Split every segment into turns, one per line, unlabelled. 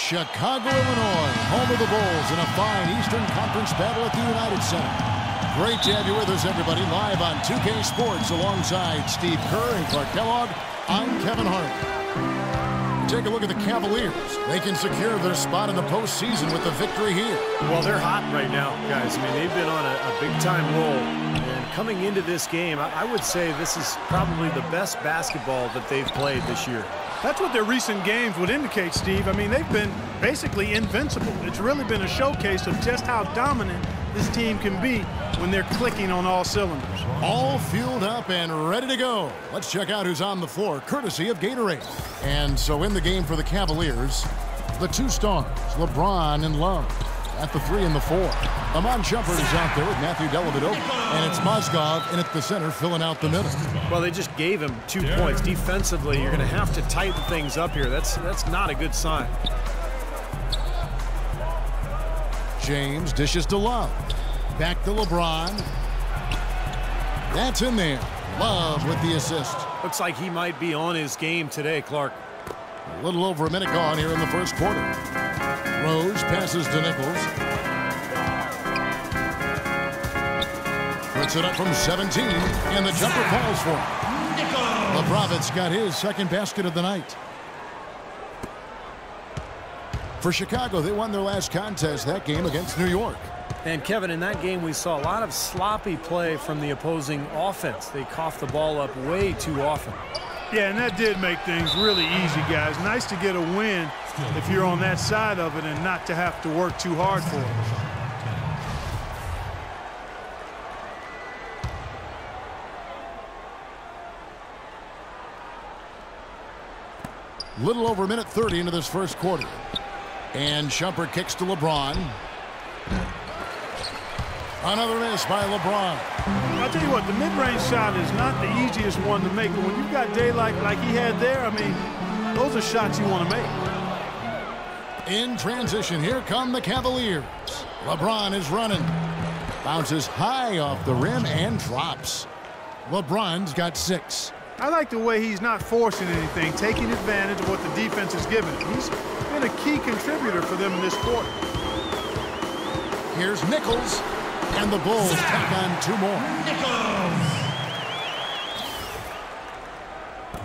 Chicago, Illinois, home of the Bulls in a fine Eastern Conference battle at the United Center. Great to have you with us, everybody, live on 2K Sports alongside Steve Kerr and Clark Kellogg. I'm Kevin Hart. Take a look at the Cavaliers. They can secure their spot in the postseason with the victory here.
Well, they're hot right now, guys. I mean, they've been on a big-time roll. And coming into this game, I would say this is probably the best basketball that they've played this year.
That's what their recent games would indicate, Steve. I mean, they've been basically invincible. It's really been a showcase of just how dominant this team can be when they're clicking on all cylinders.
All fueled up and ready to go. Let's check out who's on the floor, courtesy of Gatorade. And so in the game for the Cavaliers, the two stars, LeBron and Love. At the 3 and the 4. Iman Shumpert is out there with Matthew Dellavedova. And it's Mozgov in at the center, filling out the middle.
Well, they just gave him 2 points. Defensively, you're going to have to tighten things up here. That's not a good sign.
James dishes to Love. Back to LeBron. That's in there. Love with the assist.
Looks like he might be on his game today, Clark.
A little over a minute gone here in the first quarter. Rose passes to Nichols. Puts it up from 17, and the jumper falls for him. Lebrovit's got his second basket of the night. For Chicago, they won their last contest, that game against New York.
And, Kevin, in that game, we saw a lot of sloppy play from the opposing offense. They coughed the ball up way too often.
Yeah, and that did make things really easy, guys. Nice to get a win if you're on that side of it and not to have to work too hard for it.
Little over a minute 30 into this first quarter. And Shumpert kicks to LeBron. Another miss by LeBron.
I'll tell you what, the mid-range shot is not the easiest one to make, but when you've got daylight like he had there, I mean, those are shots you want to make.
In transition, here come the Cavaliers. LeBron is running. Bounces high off the rim and drops. LeBron's got 6.
I like the way he's not forcing anything, taking advantage of what the defense is giving him. He's been a key contributor for them in this quarter.
Here's Nichols. And the Bulls tack on 2 more.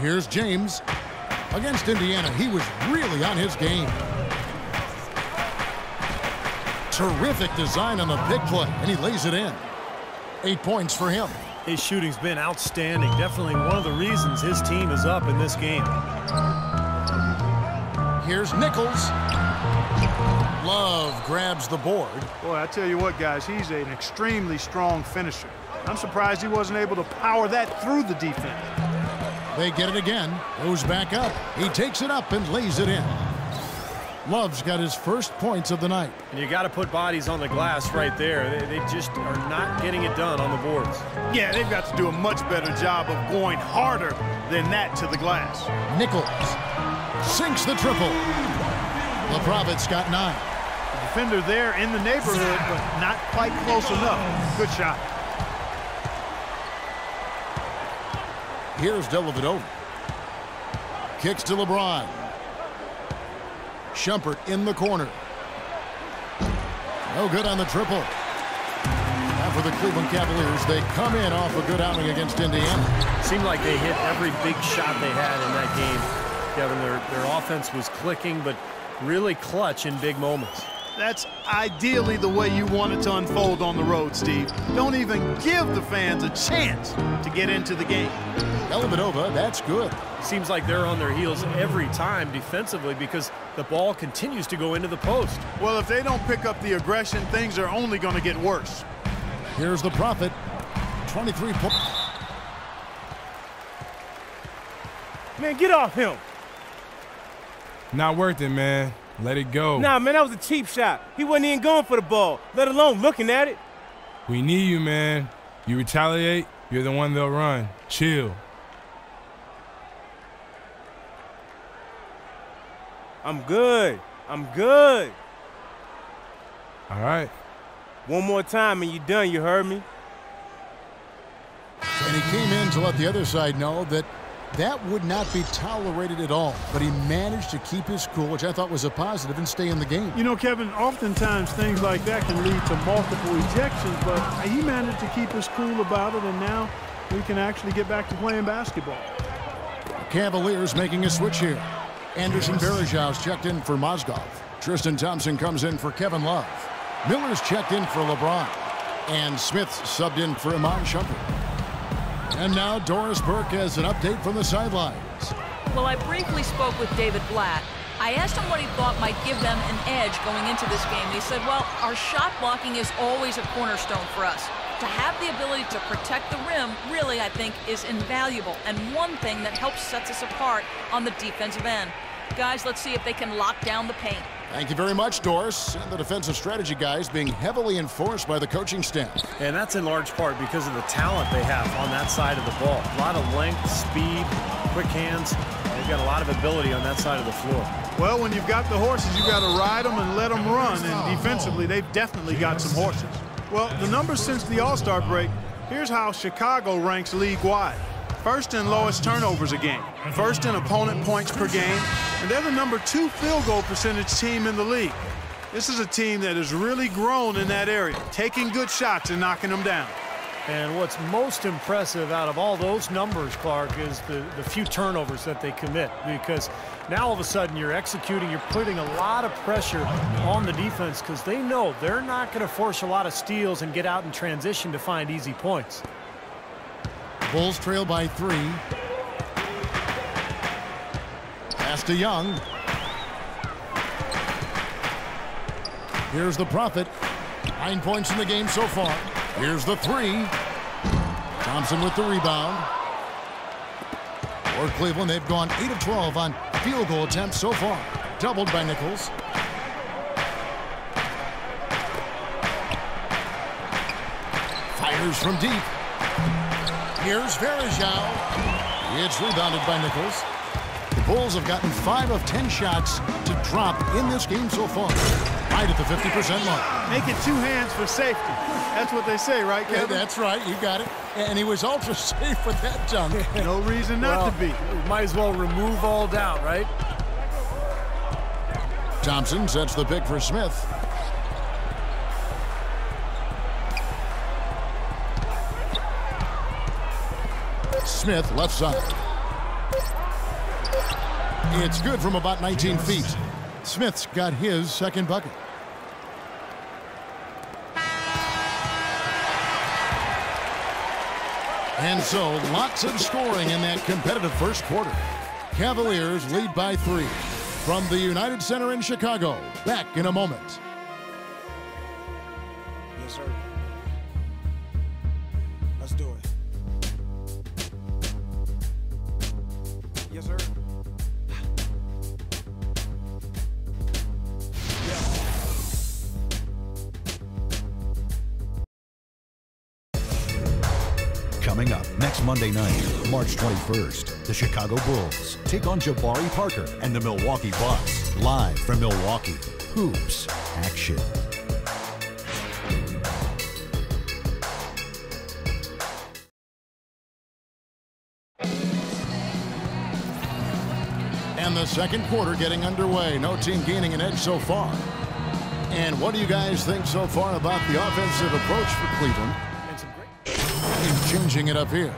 Here's James. Against Indiana, he was really on his game. Terrific design on the big play, and he lays it in. 8 points for him.
His shooting's been outstanding. Definitely one of the reasons his team is up in this game.
Here's Nichols. Love grabs the board.
Boy, I tell you what, guys, he's an extremely strong finisher. I'm surprised he wasn't able to power that through the defense.
They get it again. Goes back up. He takes it up and lays it in. Love's got his first points of the night.
And you got to put bodies on the glass right there. They just are not getting it done on the boards.
Yeah, they've got to do a much better job of going harder than that to the glass.
Nichols sinks the triple. Lebrovit's got 9.
The defender there in the neighborhood, but not quite close enough. Good shot.
Here's Dellavedova. Kicks to LeBron. Shumpert in the corner. No good on the triple. Now for the Cleveland Cavaliers, they come in off a good outing against Indiana.
Seemed like they hit every big shot they had in that game, Kevin. Their offense was clicking, but really clutch in big moments.
That's ideally the way you want it to unfold on the road, Steve. Don't even give the fans a chance to get into the game.
Dellavedova, that's good.
Seems like they're on their heels every time defensively because the ball continues to go into the post.
Well, if they don't pick up the aggression, things are only going to get worse.
Here's the Prophet. 23 points.
Man, get off him.
Not worth it, man. Let it go.
Nah, man, that was a cheap shot. He wasn't even going for the ball, let alone looking at it.
We need you, man. You retaliate, you're the one they'll run. Chill.
I'm good. I'm good.
All right.
One more time and you're done, you heard me?
And he came in to let the other side know that That would not be tolerated at all, but he managed to keep his cool, which I thought was a positive, and stay in the game.
You know, Kevin, oftentimes things like that can lead to multiple ejections, but he managed to keep his cool about it, and now we can actually get back to playing basketball.
Cavaliers making a switch here. Anderson Varejão's checked in for Mozgov. Tristan Thompson comes in for Kevin Love. Miller's checked in for LeBron. And Smith's subbed in for Iman Shumpert. And now Doris Burke has an update from the sidelines.
Well, I briefly spoke with David Blatt. I asked him what he thought might give them an edge going into this game. He said, well, our shot blocking is always a cornerstone for us. To have the ability to protect the rim, really, I think, is invaluable, and one thing that helps sets us apart on the defensive end. Guys, let's see if they can lock down the paint.
Thank you very much, Doris. And the defensive strategy guys being heavily enforced by the coaching staff.
And that's in large part because of the talent they have on that side of the ball. A lot of length, speed, quick hands. They've got a lot of ability on that side of the floor.
Well, when you've got the horses, you've got to ride them and let them run, and defensively, they've definitely got some horses. Well, the numbers since the All-Star break, here's how Chicago ranks league-wide. First in lowest turnovers a game, first in opponent points per game, and they're the #2 field goal percentage team in the league. This is a team that has really grown in that area, taking good shots and knocking them down.
And what's most impressive out of all those numbers, Clark, is the few turnovers that they commit, because now all of a sudden you're executing, you're putting a lot of pressure on the defense because they know they're not going to force a lot of steals and get out in transition to find easy points.
Bulls trail by 3. Pass to Young. Here's the Prophet. 9 points in the game so far. Here's the 3. Thompson with the rebound. For Cleveland, they've gone 8 of 12 on field goal attempts so far. Doubled by Nichols. Fires from deep. Here's Varejão. It's rebounded by Nichols. The Bulls have gotten 5 of 10 shots to drop in this game so far. Right at the 50% mark.
Make it 2 hands for safety. That's what they say, right, Kevin?
Yeah, that's right. You got it. And he was ultra safe with that dunk.
No reason not to be.
Might as well remove all doubt, right?
Thompson sets the pick for Smith. Smith, left side. It's good from about 19 feet. Smith's got his second bucket. And so, lots of scoring in that competitive first quarter. Cavaliers lead by 3. From the United Center in Chicago, back in a moment.
Yes, sir. Let's do it. Yes, sir.
Coming up next Monday night, March 21st, the Chicago Bulls take on Jabari Parker and the Milwaukee Bucks. Live from Milwaukee, Hoops Action.
And the second quarter getting underway. No team gaining an edge so far. And what do you guys think so far about the offensive approach for Cleveland? He's changing it up here.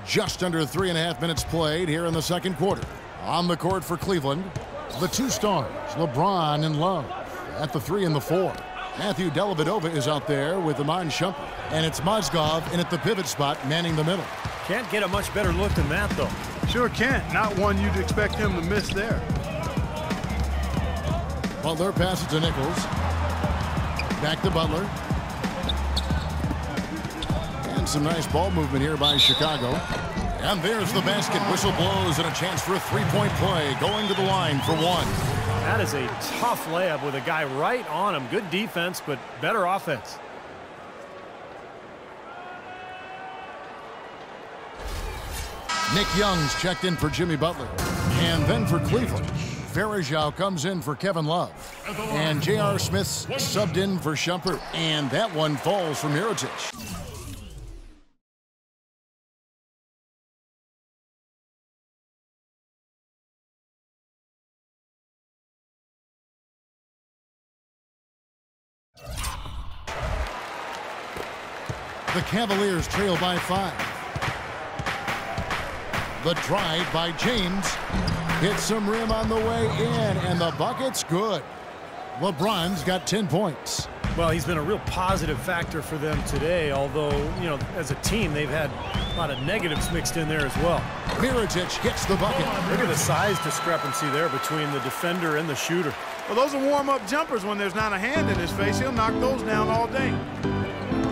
Just under 3.5 minutes played here in the second quarter. On the court for Cleveland, the 2 stars, LeBron and Love, at the 3 and the 4. Matthew Dellavedova is out there with Iman Shumpert. And it's Mozgov in at the pivot spot, manning the middle.
Can't get a much better look than that, though.
Sure can't. Not one you'd expect him to miss there.
Butler passes to Nichols. Back to Butler. And some nice ball movement here by Chicago. And there's the basket. Whistle blows and a chance for a 3-point play. Going to the line for 1.
That is a tough layup with a guy right on him. Good defense, but better offense.
Nick Young's checked in for Jimmy Butler. And then for Cleveland, Varejão comes in for Kevin Love. And J.R. Smith's subbed in for Shumpert. And that one falls from Mirotic. The Cavaliers trail by 5. The drive by James. Hits some rim on the way in, and the bucket's good. LeBron's got 10 points.
Well, he's been a real positive factor for them today, although, you know, as a team, they've had a lot of negatives mixed in there as well.
Mirotic gets the bucket.
Look at the size discrepancy there between the defender and the shooter.
Well, those are warm-up jumpers. When there's not a hand in his face, he'll knock those down all day.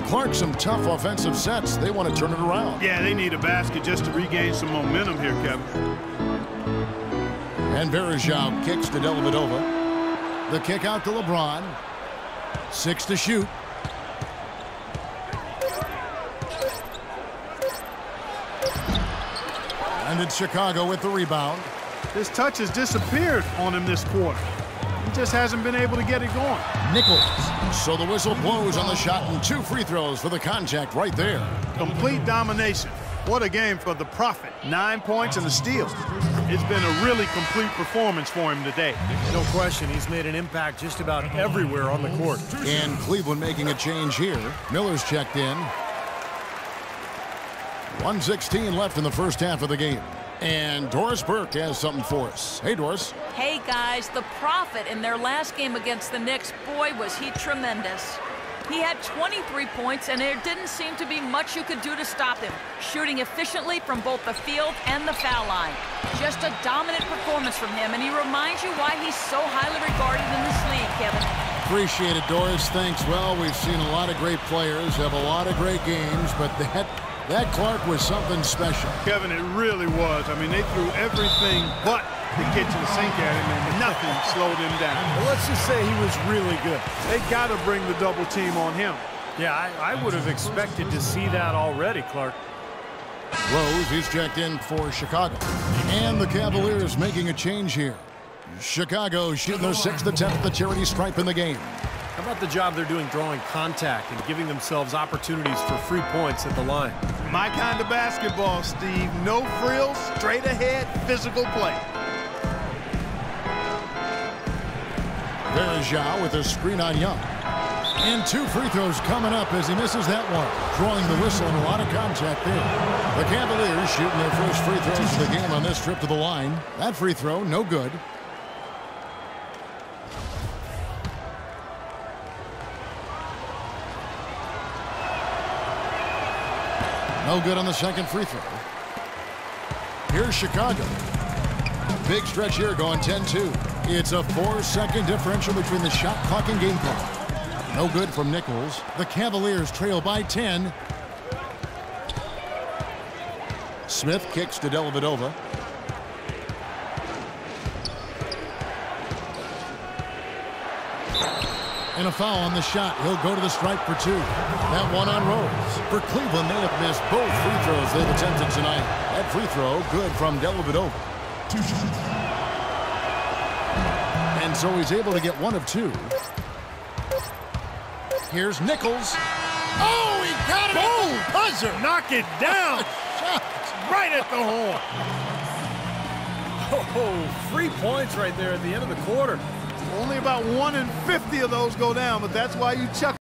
Clark, some tough offensive sets. They want to turn it around.
Yeah, they need a basket just to regain some momentum here, Kevin.
And Varejao kicks to Dellavedova. The kick out to LeBron. 6 to shoot. And it's Chicago with the rebound.
His touch has disappeared on him this quarter. He just hasn't been able to get it going.
Nichols. So the whistle blows on the shot, and 2 free throws for the contact right there.
Complete domination. What a game for the Prophet. 9 points and a steal. It's been a really complete performance for him today.
No question, he's made an impact just about everywhere on the court.
And Cleveland making a change here. Miller's checked in. 1:16 left in the first half of the game. And Doris Burke has something for us. Hey, Doris.
Hey, guys, the Prophet in their last game against the Knicks, boy, was he tremendous. He had 23 points, and there didn't seem to be much you could do to stop him, shooting efficiently from both the field and the foul line. Just a dominant performance from him, and he reminds you why he's so highly regarded in this league, Kevin.
Appreciate it, Doris. Thanks. Well, we've seen a lot of great players have a lot of great games, but that Clark was something special.
Kevin, it really was. I mean, they threw everything but the kitchen sink at him, and nothing slowed him down.
Well, let's just say he was really good.
They got to bring the double team on him.
Yeah, I would have expected to see that already, Clark.
Rose, he's checked in for Chicago. And the Cavaliers making a change here. Chicago shooting their 6th attempt at the charity stripe in the game.
How about the job they're doing drawing contact and giving themselves opportunities for free points at the line?
My kind of basketball, Steve. No frills, straight ahead, physical play.
Varejao with a screen on Young. And 2 free throws coming up as he misses that one. Drawing the whistle and a lot of contact there. The Cavaliers shooting their first free throws of the game on this trip to the line. That free throw, no good. No good on the second free throw. Here's Chicago. Big stretch here going 10-2. It's a 4-second differential between the shot clock and game clock. No good from Nichols. The Cavaliers trail by 10. Smith kicks to Dellavedova. And a foul on the shot. He'll go to the stripe for 2. That one on Rose. For Cleveland, they have missed both free throws they've attempted tonight. That free throw good from Dellavedova. And so he's able to get 1 of 2. Here's Nichols. Oh, he got it!
Boom! Buzzer! Knock it down!
Right at the hole.
Oh, 3 points right there at the end of the quarter.
Only about 1 in 50 of those go down, but that's why you chuck